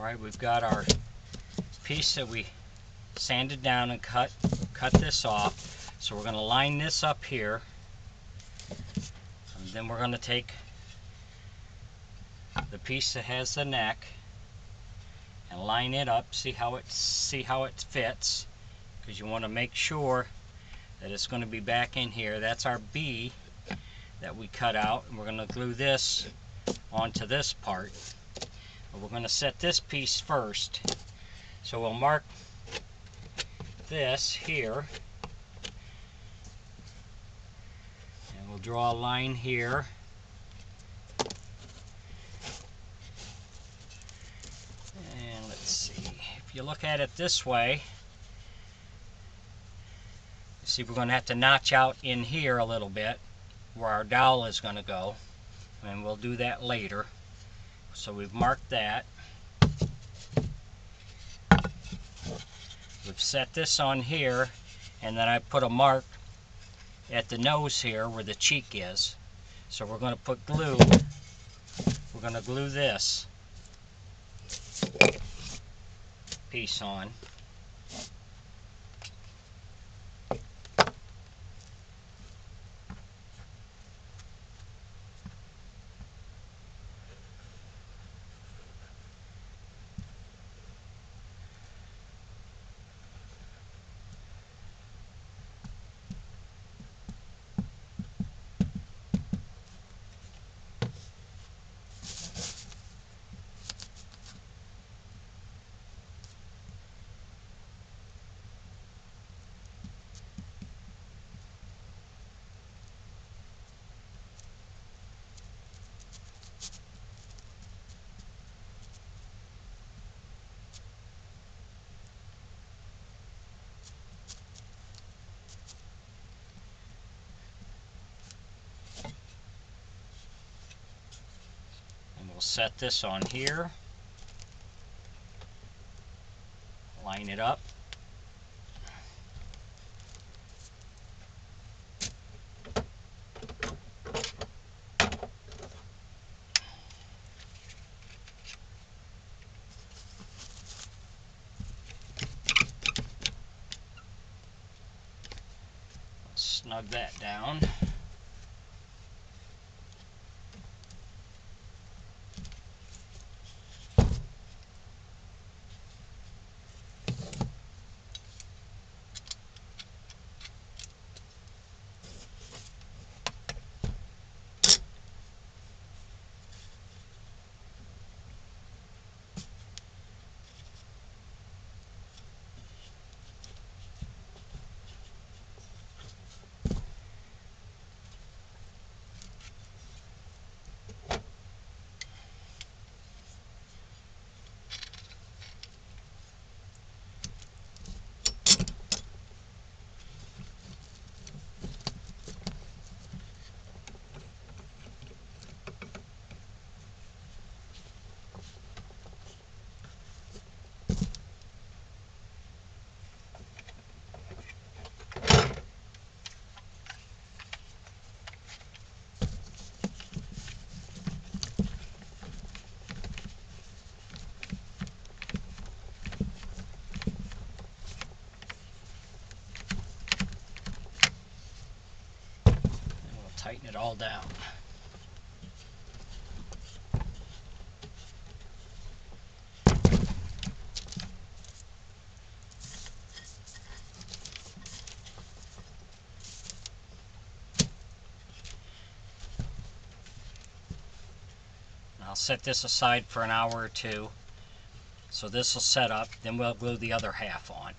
Alright, we've got our piece that we sanded down and cut this off. So we're going to line this up here, and then we're going to take the piece that has the neck and line it up, see how it fits, because you want to make sure that it's going to be back in here. That's our B that we cut out, and we're going to glue this onto this part. But we're going to set this piece first. So we'll mark this here, and we'll draw a line here. And let's see, if you look at it this way, you see we're going to have to notch out in here a little bit where our dowel is going to go, and we'll do that later. So we've marked that. We've set this on here, and then I put a mark at the nose here where the cheek is. So we're going to put glue. We're going to glue this piece on. Set this on here, line it up, snug that down. Tighten it all down. I'll set this aside for an hour or two, so this will set up, then we'll glue the other half on.